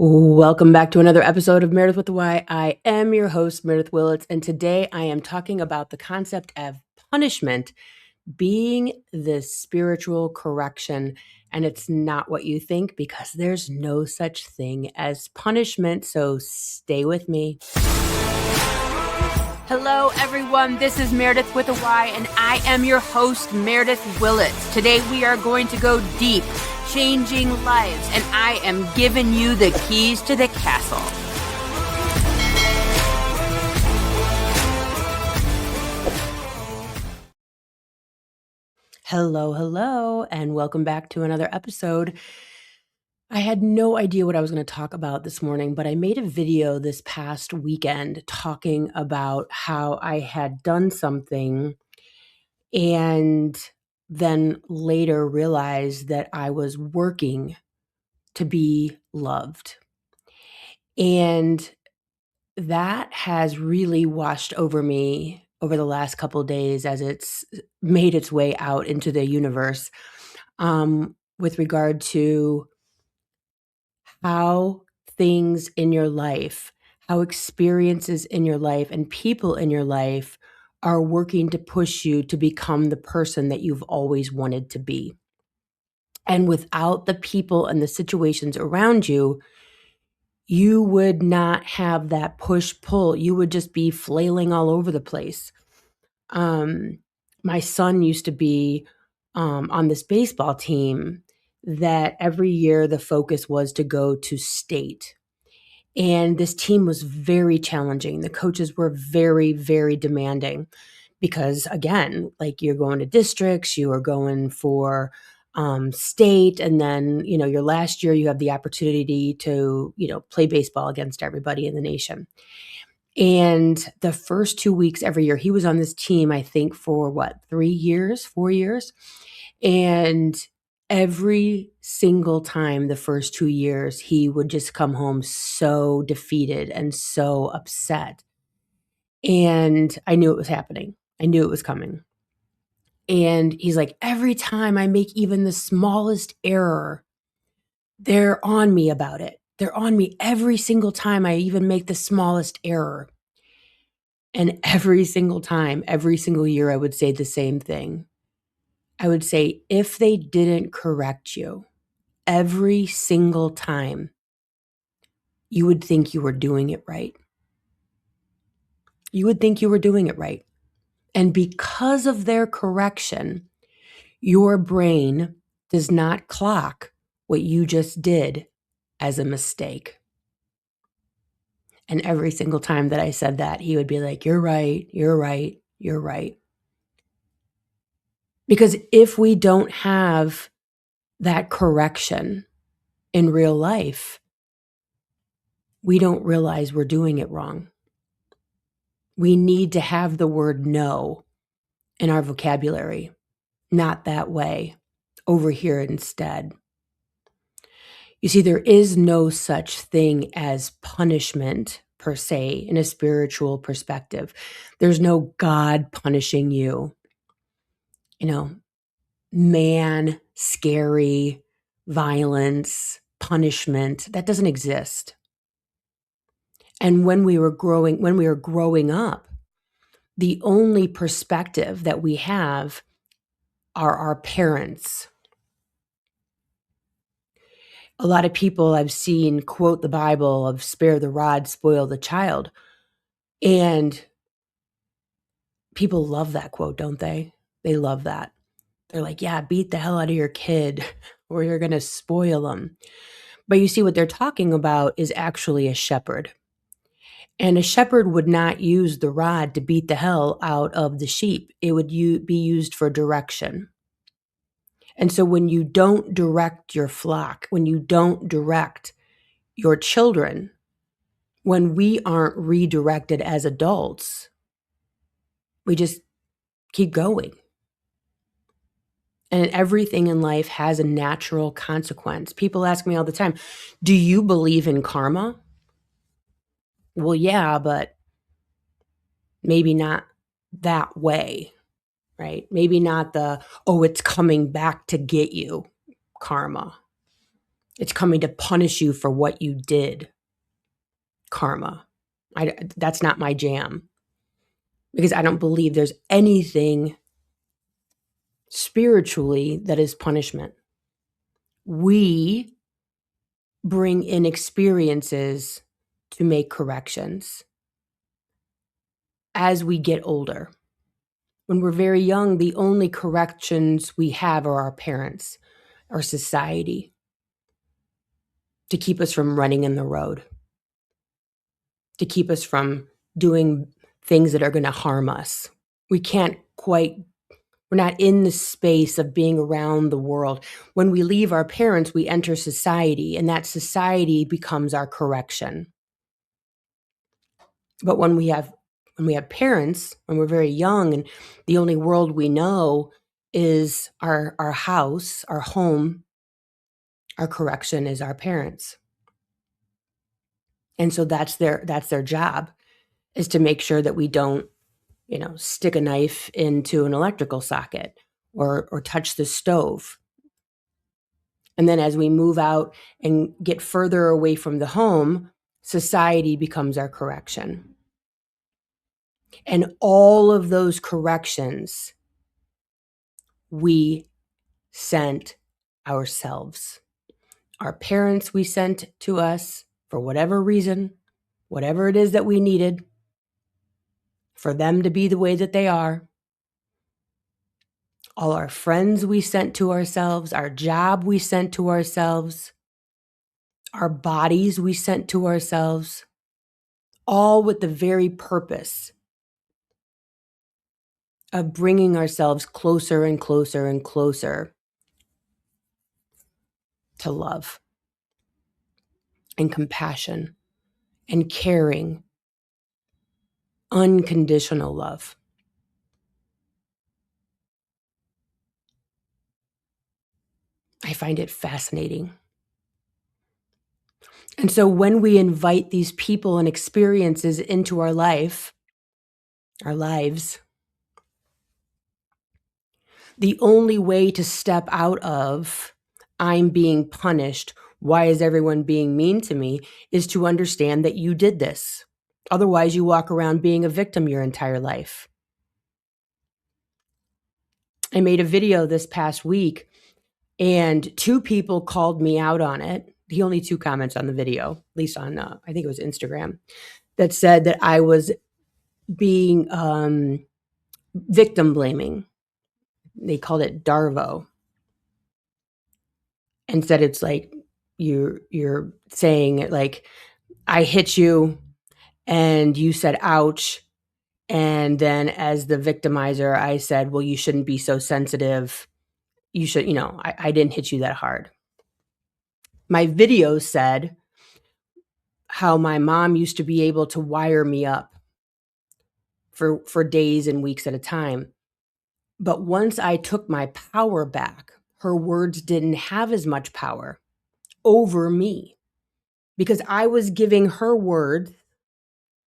Welcome back to another episode of Meredyth with the Y. I am your host, Meredyth Willits, and today I am talking about the concept of punishment being the spiritual correction. And it's not what you think because there's no such thing as punishment. So stay with me. Hello, everyone. This is Meredyth with a Y, and I am your host, Meredyth Willits. Today we are going to go deep, changing lives, and I am giving you the keys to the castle. Hello, and welcome back to another episode. I had no idea what I was going to talk about this morning, but I made a video this past weekend talking about how I had done something and then later realized that I was working to be loved. And that has really washed over me over the last couple of days as it's made its way out into the universe, with regard to how things in your life, how experiences in your life and people in your life are working to push you to become the person that you've always wanted to be. And without the people and the situations around you, you would not have that push-pull. You would just be flailing all over the place. My son used to be on this baseball team that every year the focus was to go to state. And this team was very challenging. The coaches were very, very demanding because, again, like you're going to districts, you are going for state, and then, your last year you have the opportunity to, play baseball against everybody in the nation. And the first 2 weeks every year, he was on this team, I think, for 3 years, 4 years. And every single time the first 2 years, he would just come home so defeated and so upset. And I knew it was happening. I knew it was coming. And he's like, every time I make even the smallest error, they're on me about it. They're on me every single time I even make the smallest error. And every single time, every single year, I would say the same thing. I would say, if they didn't correct you every single time, you would think you were doing it right. You would think you were doing it right. And because of their correction, your brain does not clock what you just did as a mistake. And every single time that I said that, he would be like, you're right, you're right, you're right. Because if we don't have that correction in real life, we don't realize we're doing it wrong. We need to have the word no in our vocabulary. Not that way. Over here instead. You see, there is no such thing as punishment per se in a spiritual perspective. There's no God punishing you. Man, scary, violence, punishment, that doesn't exist. And when we were growing up, the only perspective that we have are our parents. A lot of people I've seen quote the Bible of spare the rod, spoil the child. And people love that quote, don't they? They love that. They're like, yeah, beat the hell out of your kid or you're going to spoil them. But you see, what they're talking about is actually a shepherd. And a shepherd would not use the rod to beat the hell out of the sheep. It would be used for direction. And so when you don't direct your flock, when you don't direct your children, when we aren't redirected as adults, we just keep going. And everything in life has a natural consequence. People ask me all the time, do you believe in karma? Well, yeah, but maybe not that way, right? Maybe not the, oh, it's coming back to get you karma. It's coming to punish you for what you did. Karma. That's not my jam, because I don't believe there's anything spiritually that is punishment. We bring in experiences to make corrections as we get older. When we're very young, the only corrections we have are our parents, our society, to keep us from running in the road, to keep us from doing things that are going to harm us. We can't quite, we're not in the space of being around the world. When we leave our parents, we enter society, and that society becomes our correction. But when we have parents, when we're very young, and the only world we know is our house, our home, our correction is our parents. And so that's their job, is to make sure that we don't, stick a knife into an electrical socket or touch the stove. And then as we move out and get further away from the home, society becomes our correction. And all of those corrections we sent ourselves. Our parents we sent to us for whatever reason, whatever it is that we needed for them to be the way that they are. All our friends we sent to ourselves, our job we sent to ourselves, our bodies we sent to ourselves, all with the very purpose of bringing ourselves closer and closer and closer to love and compassion and caring, unconditional love. I find it fascinating. And so when we invite these people and experiences into our lives, the only way to step out of I'm being punished, why is everyone being mean to me, is to understand that you did this. Otherwise, you walk around being a victim your entire life. I made a video this past week, and 2 people called me out on it. The only 2 comments on the video, at least on, I think it was Instagram, that said that I was being victim blaming. They called it Darvo. And said it's like you're saying it like, I hit you and you said ouch, and then as the victimizer I said, well, you shouldn't be so sensitive. You should, I didn't hit you that hard. My video said how my mom used to be able to wire me up for days and weeks at a time. But once I took my power back, her words didn't have as much power over me, because I was giving her word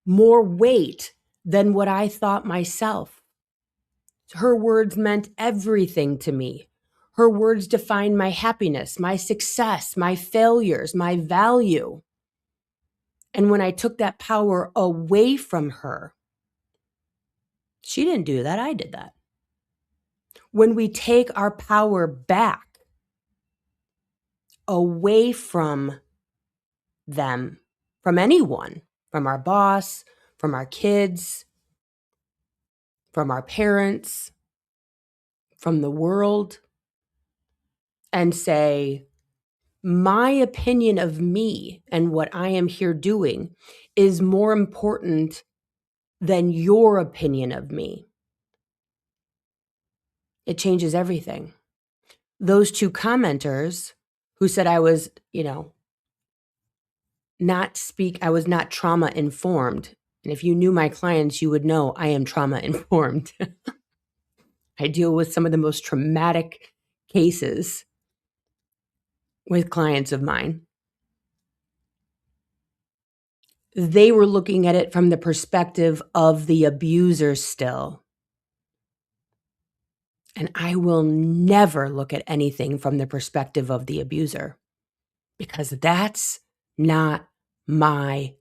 more weight than what I thought myself. Her words meant everything to me. Her words defined my happiness, my success, my failures, my value. And when I took that power away from her, she didn't do that, I did that. When we take our power back away from them, from anyone, from our boss, from our kids, from our parents, from the world, and say, my opinion of me and what I am here doing is more important than your opinion of me. It changes everything. Those 2 commenters who said I was, I was not trauma informed. And if you knew my clients, you would know I am trauma informed. I deal with some of the most traumatic cases with clients of mine. They were looking at it from the perspective of the abuser still. And I will never look at anything from the perspective of the abuser. because that's not my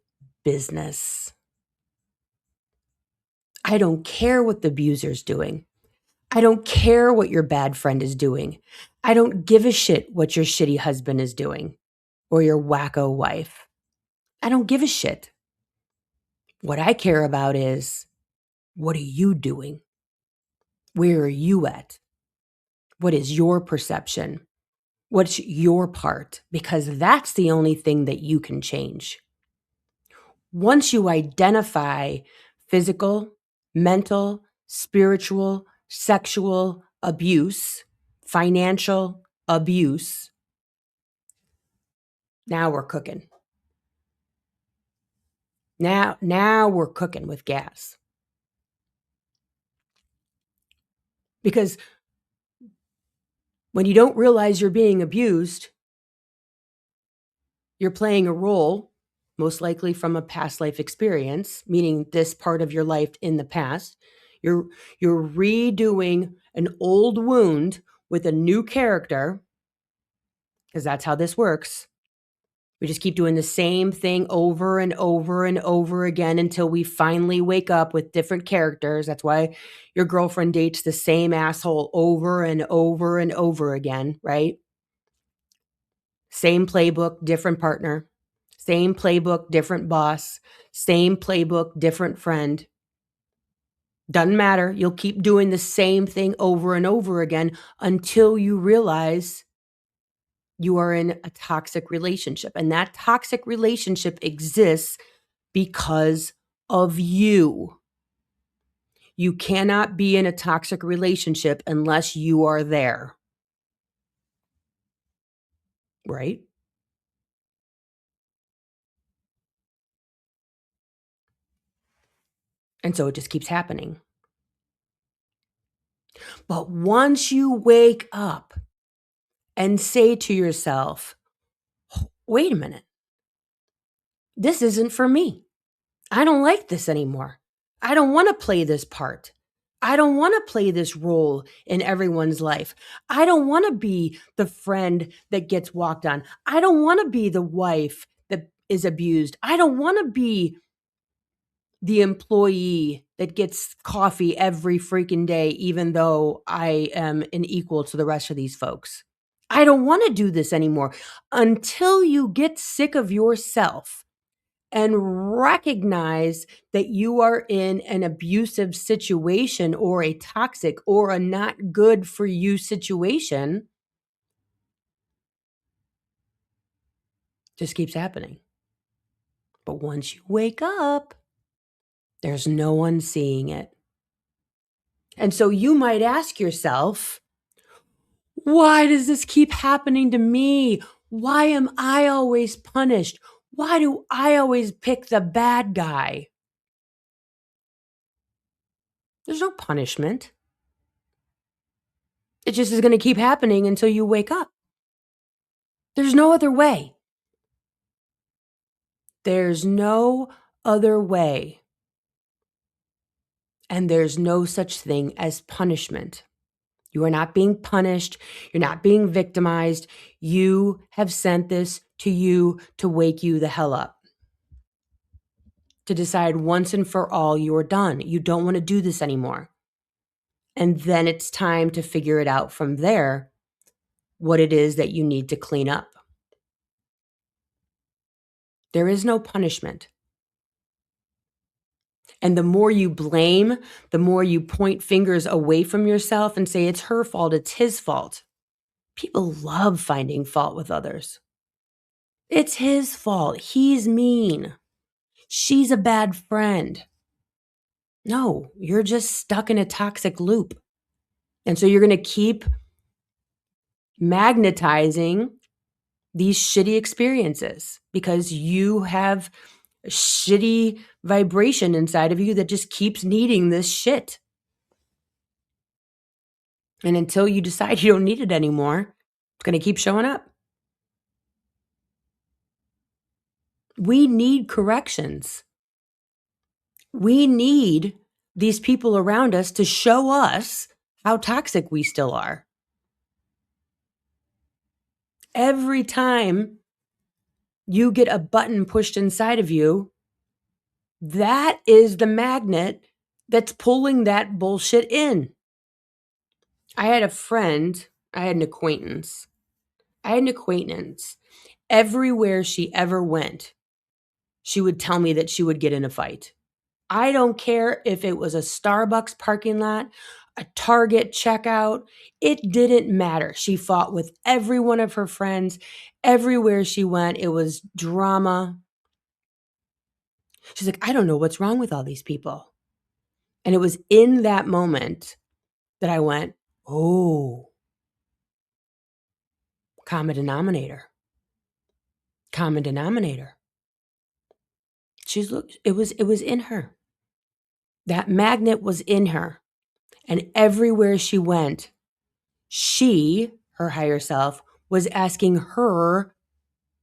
business. I don't care what the abuser's doing. I don't care what your bad friend is doing. I don't give a shit what your shitty husband is doing or your wacko wife. I don't give a shit. What I care about is, what are you doing? Where are you at? What is your perception? What's your part? Because that's the only thing that you can change. Once you identify physical, mental, spiritual, sexual abuse, financial abuse, now we're cooking. Now we're cooking with gas. Because when you don't realize you're being abused, you're playing a role, most likely from a past life experience, meaning this part of your life in the past. You're redoing an old wound with a new character, because that's how this works. We just keep doing the same thing over and over and over again until we finally wake up with different characters. That's why your girlfriend dates the same asshole over and over and over again, right? Same playbook, different partner. Same playbook, different boss. Same playbook, different friend. Doesn't matter. You'll keep doing the same thing over and over again until you realize you are in a toxic relationship. And that toxic relationship exists because of you. You cannot be in a toxic relationship unless you are there. Right? And so it just keeps happening. But once you wake up and say to yourself, wait a minute, this isn't for me. I don't like this anymore. I don't want to play this part. I don't want to play this role in everyone's life. I don't want to be the friend that gets walked on. I don't want to be the wife that is abused. I don't want to be the employee that gets coffee every freaking day, even though I am an equal to the rest of these folks. I don't want to do this anymore until you get sick of yourself and recognize that you are in an abusive situation or a toxic or a not good for you situation. Just keeps happening. But once you wake up, there's no one seeing it. And so you might ask yourself, why does this keep happening to me? Why am I always punished? Why do I always pick the bad guy? There's no punishment. It just is going to keep happening until you wake up. There's no other way. There's no other way. And there's no such thing as punishment. You are not being punished. You're not being victimized. You have sent this to you to wake you the hell up. To decide once and for all you're done. You don't want to do this anymore. And then it's time to figure it out from there, what it is that you need to clean up. There is no punishment. And the more you blame, the more you point fingers away from yourself and say, it's her fault, it's his fault. People love finding fault with others. It's his fault. He's mean. She's a bad friend. No, you're just stuck in a toxic loop. And so you're going to keep magnetizing these shitty experiences because you have a shitty vibration inside of you that just keeps needing this shit. And until you decide you don't need it anymore, it's going to keep showing up. We need corrections. We need these people around us to show us how toxic we still are. Every time You get a button pushed inside of you. That is the magnet that's pulling that bullshit in. I had a friend, I had an acquaintance. Everywhere she ever went, she would tell me that she would get in a fight. I don't care if it was a Starbucks parking lot, a Target checkout, it didn't matter. She fought with every one of her friends. Everywhere she went, it was drama. She's like, I don't know what's wrong with all these people. And it was in that moment that I went, oh, common denominator. Common denominator. It was in her. That magnet was in her. And everywhere she went, her higher self, was asking her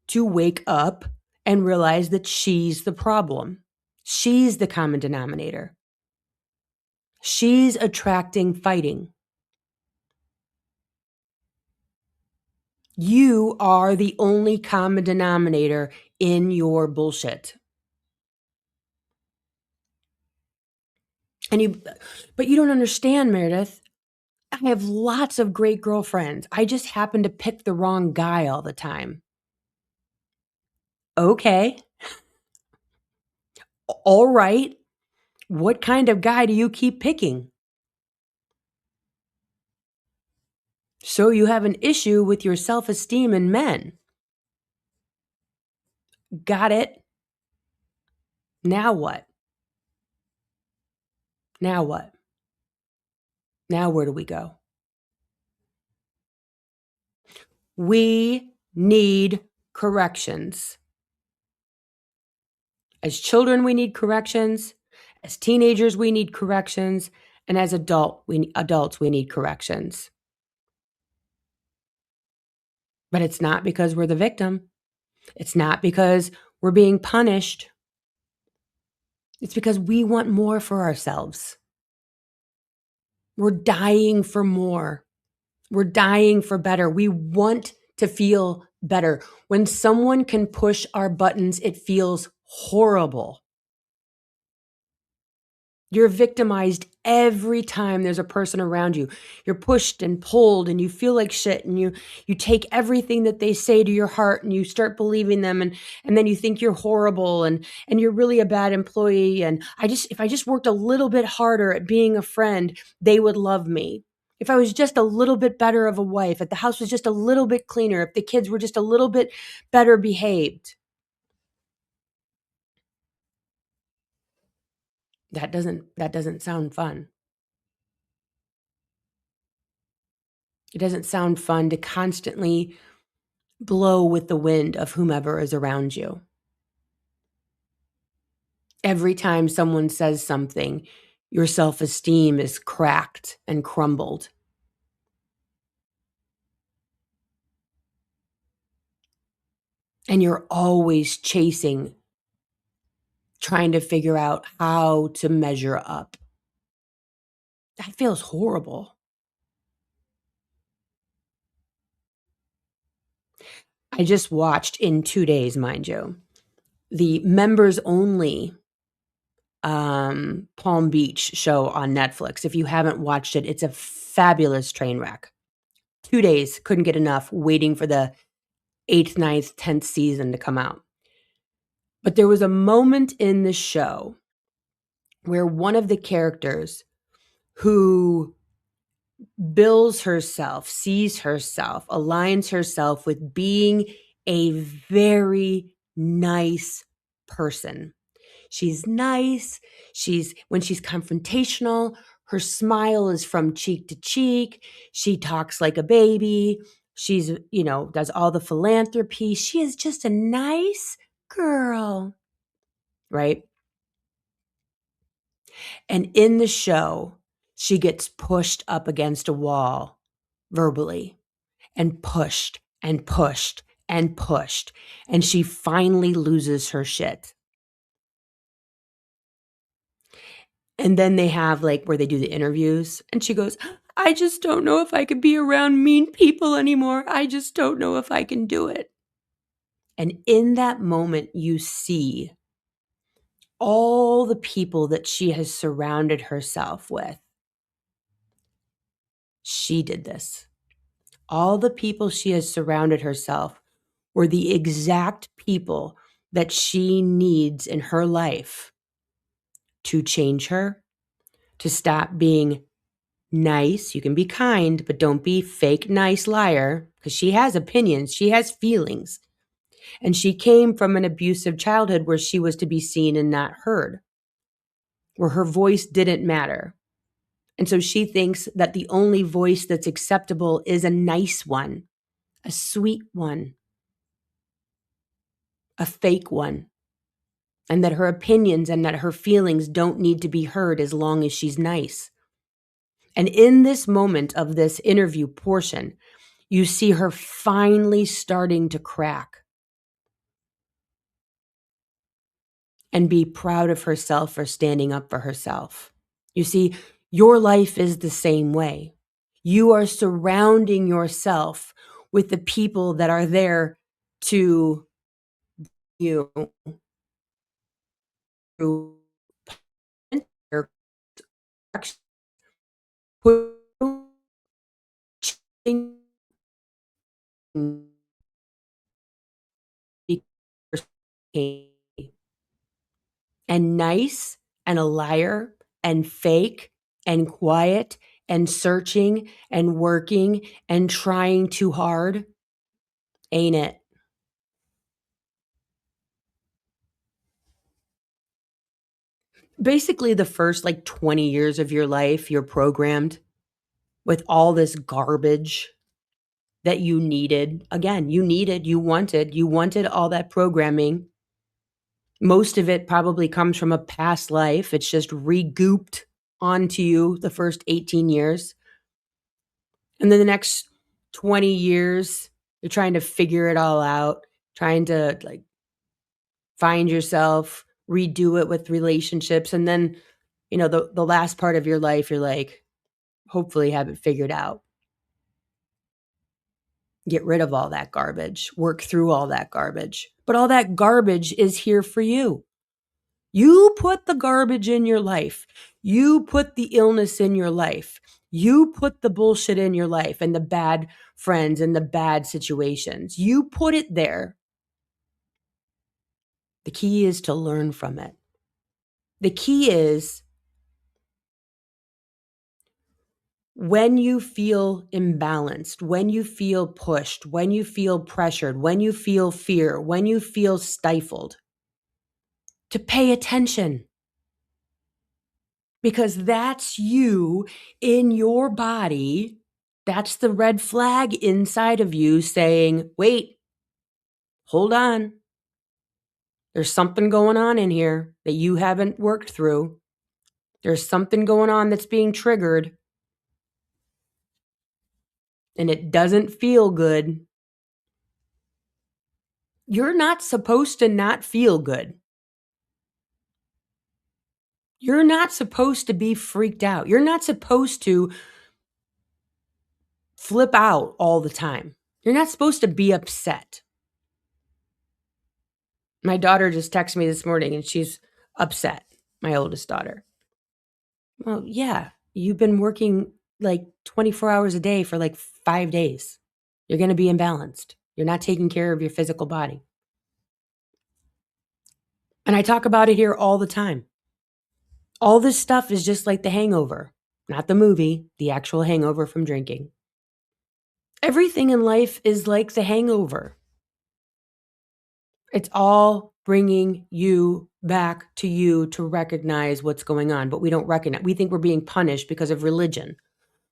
to wake up and realize that she's the problem. She's the common denominator. She's attracting fighting. You are the only common denominator in your bullshit. But you don't understand, Meredyth. I have lots of great girlfriends. I just happen to pick the wrong guy all the time. Okay. All right. What kind of guy do you keep picking? So you have an issue with your self-esteem in men. Got it. Now what? Now what? Now where do we go? We need corrections. As children, we need corrections. As teenagers, we need corrections. And as adults, we need corrections. But it's not because we're the victim. It's not because we're being punished. It's because we want more for ourselves. We're dying for more. We're dying for better. We want to feel better. When someone can push our buttons, it feels horrible. You're victimized every time there's a person around you. You're pushed and pulled and you feel like shit, and you take everything that they say to your heart and you start believing them, and then you think you're horrible and you're really a bad employee, and if I just worked a little bit harder at being a friend, they would love me. If I was just a little bit better of a wife, if the house was just a little bit cleaner, if the kids were just a little bit better behaved. That doesn't sound fun. It doesn't sound fun to constantly blow with the wind of whomever is around you. Every time someone says something, your self-esteem is cracked and crumbled. And you're always chasing, trying to figure out how to measure up. That feels horrible. I just watched in 2 days, mind you, the members only Palm Beach show on Netflix. If you haven't watched it, it's a fabulous train wreck. 2 days, couldn't get enough, waiting for the 8th, 9th, 10th season to come out. But there was a moment in the show where one of the characters who bills herself, sees herself, aligns herself with being a very nice person. She's nice. When she's confrontational, her smile is from cheek to cheek. She talks like a baby. She's, does all the philanthropy. She is just a nice girl, right? And in the show, she gets pushed up against a wall verbally and pushed and pushed and pushed. And she finally loses her shit. And then they have where they do the interviews, and she goes, I just don't know if I could be around mean people anymore. I just don't know if I can do it. And in that moment, you see all the people that she has surrounded herself with. She did this. All the people she has surrounded herself were the exact people that she needs in her life to change her, to stop being nice. You can be kind, but don't be fake nice liar, because she has opinions, she has feelings. And she came from an abusive childhood where she was to be seen and not heard, where her voice didn't matter. And so she thinks that the only voice that's acceptable is a nice one, a sweet one, a fake one, and that her opinions and that her feelings don't need to be heard as long as she's nice. And in this moment of this interview portion, you see her finally starting to crack and be proud of herself for standing up for herself. You see, your life is the same way. You are surrounding yourself with the people that are there to you through and nice and a liar and fake and quiet and searching and working and trying too hard, ain't it? Basically, the first like 20 years of your life, you're programmed with all this garbage that you needed. Again, you wanted all that programming. Most of it probably comes from a past life. It's just regooped onto you the first 18 years. And then the next 20 years, you're trying to figure it all out, trying to like find yourself, redo it with relationships. And then, the last part of your life, you're like, hopefully have it figured out. Get rid of all that garbage, work through all that garbage. But all that garbage is here for you. You put the garbage in your life. You put the illness in your life. You put the bullshit in your life and the bad friends and the bad situations. You put it there. The key is to learn from it. The key is when you feel imbalanced, when you feel pushed, when you feel pressured, when you feel fear, when you feel stifled, to pay attention. Because that's you in your body. That's the red flag inside of you saying, wait, hold on. There's something going on in here that you haven't worked through. There's something going on that's being triggered. And it doesn't feel good. You're not supposed to not feel good. You're not supposed to be freaked out. You're not supposed to flip out all the time. You're not supposed to be upset. My daughter just texted me this morning and she's upset, my oldest daughter. Well, yeah, you've been working like 24 hours a day for like 5 days. You're going to be imbalanced. You're not taking care of your physical body. And I talk about it here all the time. All this stuff is just like the hangover, not the movie, the actual hangover from drinking. Everything in life is like the hangover. It's all bringing you back to you to recognize what's going on, but we don't recognize. We think we're being punished because of religion.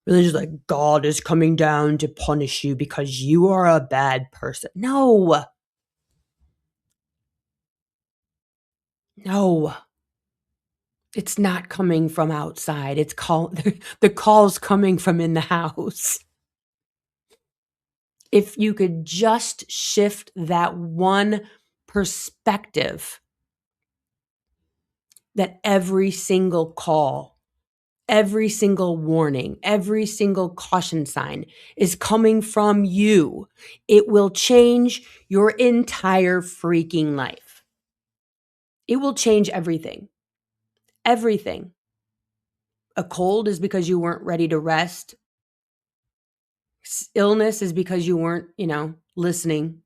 Religion's like, God is coming down to punish you because you are a bad person. No. No. It's not coming from outside. It's the call's coming from in the house. If you could just shift that one perspective, that every single call Every single warning, every single caution sign is coming from you. It will change your entire freaking life. It will change everything. Everything. A cold is because you weren't ready to rest. Illness is because you weren't, listening.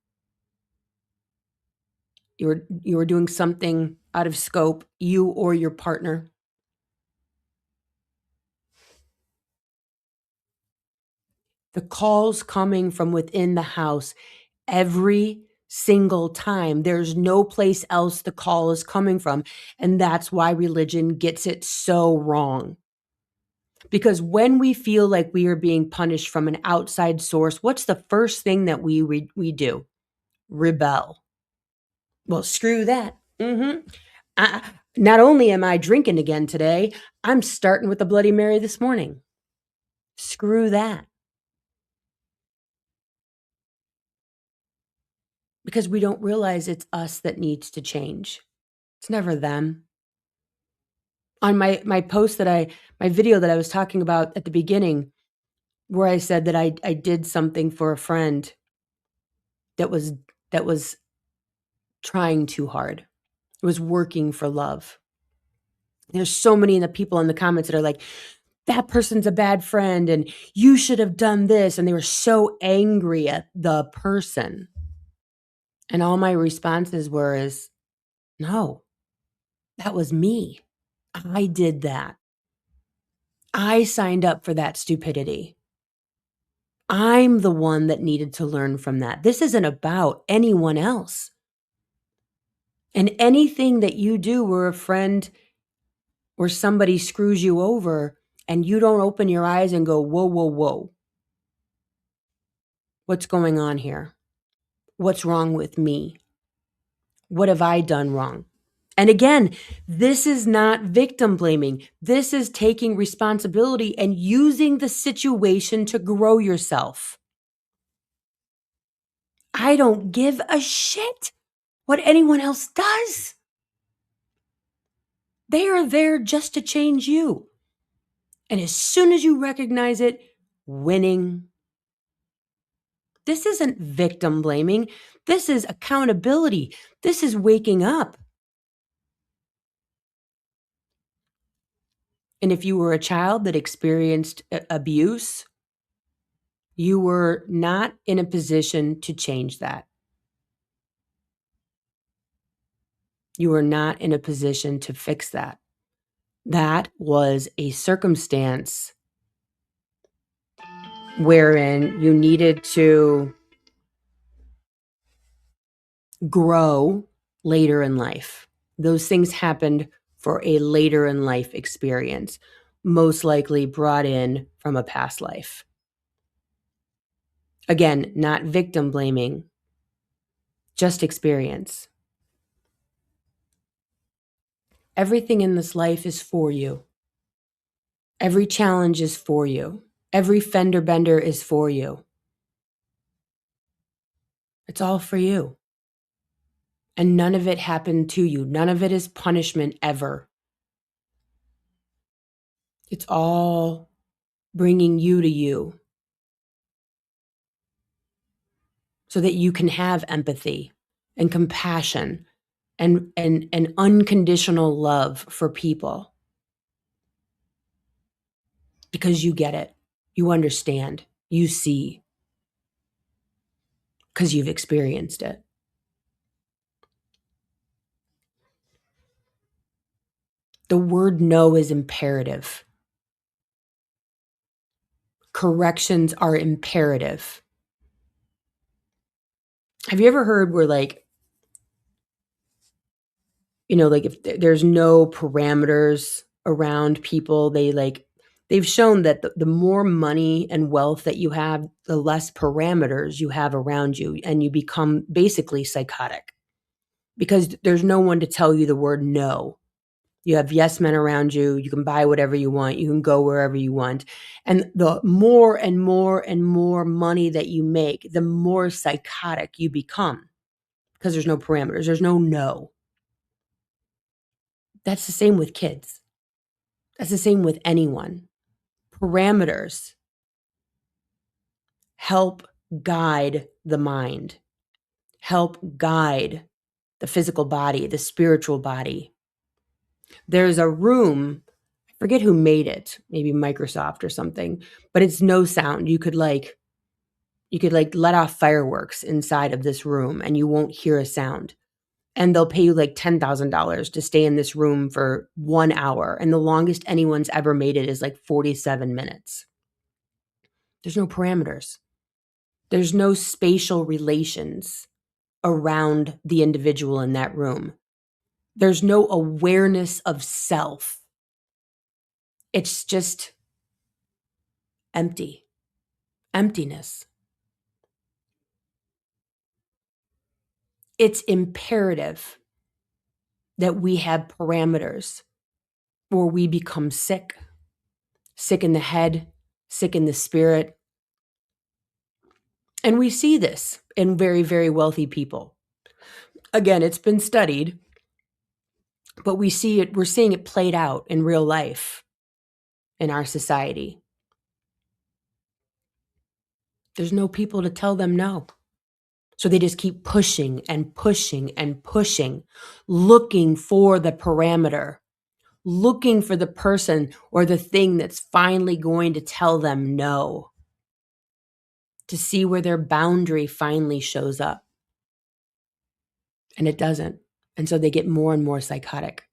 You were doing something out of scope, you or your partner. The calls coming from within the house every single time. There's no place else the call is coming from. And that's why religion gets it so wrong. Because when we feel like we are being punished from an outside source, what's the first thing that we do? Rebel. Well, screw that. Not only am I drinking again today, I'm starting with a Bloody Mary this morning. Screw that. Because we don't realize it's us that needs to change. It's never them. On my post my video that I was talking about at the beginning, where I said that I did something for a friend that was trying too hard. It was working for love. There's so many of the people in the comments that are like, that person's a bad friend and you should have done this. And they were so angry at the person. And all my responses were no, that was me. I did that. I signed up for that stupidity. I'm the one that needed to learn from that. This isn't about anyone else. And anything that you do where a friend or somebody screws you over and you don't open your eyes and go, whoa, whoa, whoa. What's going on here? What's wrong with me? What have I done wrong? And again, this is not victim blaming. This is taking responsibility and using the situation to grow yourself. I don't give a shit what anyone else does. They are there just to change you. And as soon as you recognize it, winning. This isn't victim blaming. This is accountability. This is waking up. And if you were a child that experienced abuse, you were not in a position to change that. You were not in a position to fix that. That was a circumstance wherein you needed to grow later in life. Those things happened for a later in life experience, most likely brought in from a past life. Again, not victim blaming, just experience. Everything in this life is for you. Every challenge is for you. Every fender bender is for you. It's all for you. And none of it happened to you. None of it is punishment ever. It's all bringing you to you so that you can have empathy and compassion and unconditional love for people. Because you get it. You understand. You see. Because you've experienced it. The word no is imperative. Corrections are imperative. Have you ever heard where if there's no parameters around people, they've shown that the more money and wealth that you have, the less parameters you have around you, and you become basically psychotic because there's no one to tell you the word no. You have yes men around you. You can buy whatever you want. You can go wherever you want. And the more and more and more money that you make, the more psychotic you become because there's no parameters. There's no no. That's the same with kids. That's the same with anyone. Parameters help guide the mind, help guide the physical body, the spiritual body. There's a room, I forget who made it, maybe Microsoft or something, but it's no sound. You could let off fireworks inside of this room and you won't hear a sound. And they'll pay you like $10,000 to stay in this room for 1 hour. And the longest anyone's ever made it is like 47 minutes. There's no parameters. There's no spatial relations around the individual in that room. There's no awareness of self. It's just emptiness. It's imperative that we have parameters or we become sick in the head, sick in the spirit. And we see this in very, very wealthy people. Again, it's been studied, but we're seeing it played out in real life in our society. There's no people to tell them no. So they just keep pushing and pushing and pushing, looking for the parameter, looking for the person or the thing that's finally going to tell them no, to see where their boundary finally shows up. And it doesn't. And so they get more and more psychotic.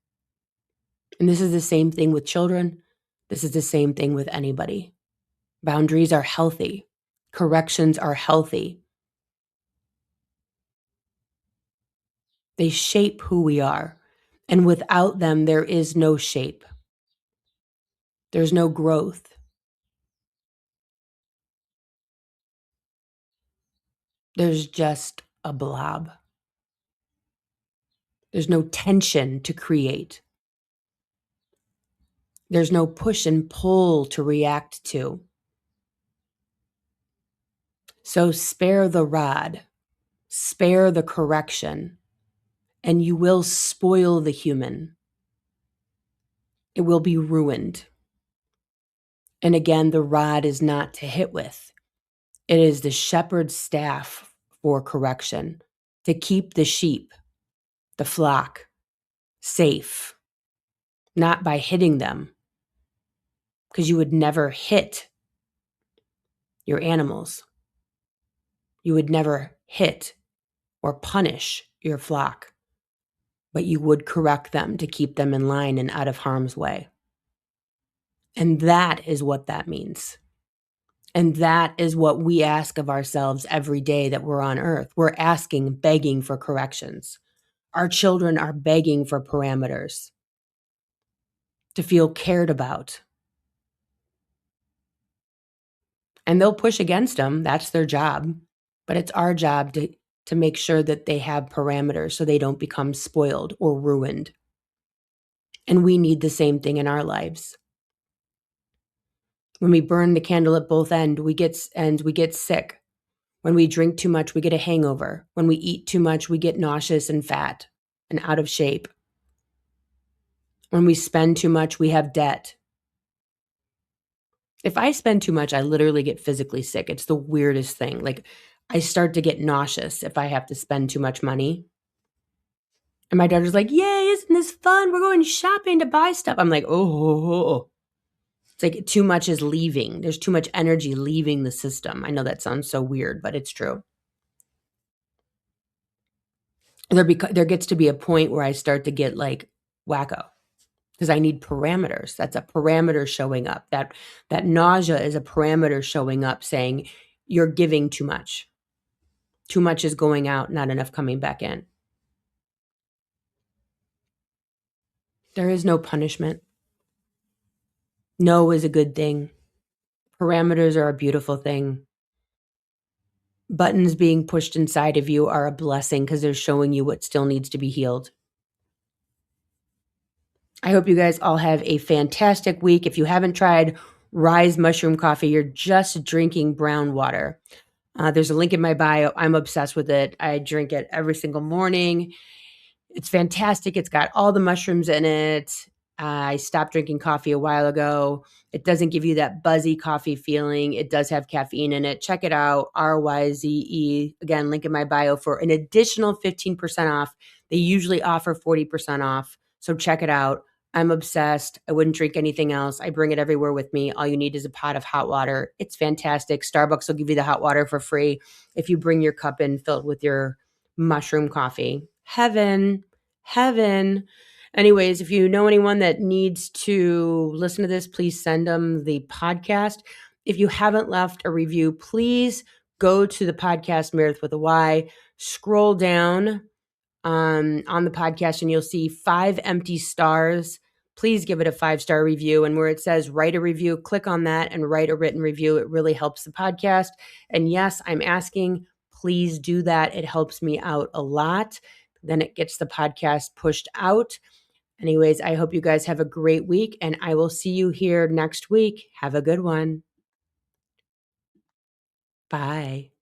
And this is the same thing with children. This is the same thing with anybody. Boundaries are healthy. Corrections are healthy. They shape who we are. And without them, there is no shape. There's no growth. There's just a blob. There's no tension to create. There's no push and pull to react to. So spare the rod, spare the correction, and you will spoil the human. It will be ruined. And again, the rod is not to hit with. It is the shepherd's staff for correction, to keep the sheep, the flock, safe, not by hitting them, because you would never hit your animals. You would never hit or punish your flock, but you would correct them to keep them in line and out of harm's way. And that is what that means. And that is what we ask of ourselves every day that we're on earth. We're asking, begging for corrections. Our children are begging for parameters, to feel cared about. And they'll push against them. That's their job. But it's our job to make sure that they have parameters so they don't become spoiled or ruined. And we need the same thing in our lives. When we burn the candle at both ends, we get sick. When we drink too much, we get a hangover. When we eat too much, we get nauseous and fat and out of shape. When we spend too much, we have debt. If I spend too much, I literally get physically sick. It's the weirdest thing. Like, I start to get nauseous if I have to spend too much money. And my daughter's like, yay, isn't this fun? We're going shopping to buy stuff. I'm like, oh. It's like too much is leaving. There's too much energy leaving the system. I know that sounds so weird, but it's true. There gets to be a point where I start to get like wacko because I need parameters. That's a parameter showing up. That nausea is a parameter showing up saying you're giving too much. Too much is going out, not enough coming back in. There is no punishment. No is a good thing. Parameters are a beautiful thing. Buttons being pushed inside of you are a blessing because they're showing you what still needs to be healed. I hope you guys all have a fantastic week. If you haven't tried Rise Mushroom Coffee, you're just drinking brown water. There's a link in my bio. I'm obsessed with it. I drink it every single morning. It's fantastic. It's got all the mushrooms in it. I stopped drinking coffee a while ago. It doesn't give you that buzzy coffee feeling. It does have caffeine in it. Check it out, RYZE. Again, link in my bio for an additional 15% off. They usually offer 40% off. So check it out. I'm obsessed. I wouldn't drink anything else. I bring it everywhere with me. All you need is a pot of hot water. It's fantastic. Starbucks will give you the hot water for free if you bring your cup in filled with your mushroom coffee. Heaven, heaven. Anyways, if you know anyone that needs to listen to this, please send them the podcast. If you haven't left a review, please go to the podcast Meredyth with a Y, scroll down on the podcast, and you'll see 5 empty stars. Please give it a 5-star review. And where it says write a review, click on that and write a written review. It really helps the podcast. And yes, I'm asking, please do that. It helps me out a lot. Then it gets the podcast pushed out. Anyways, I hope you guys have a great week, and I will see you here next week. Have a good one. Bye.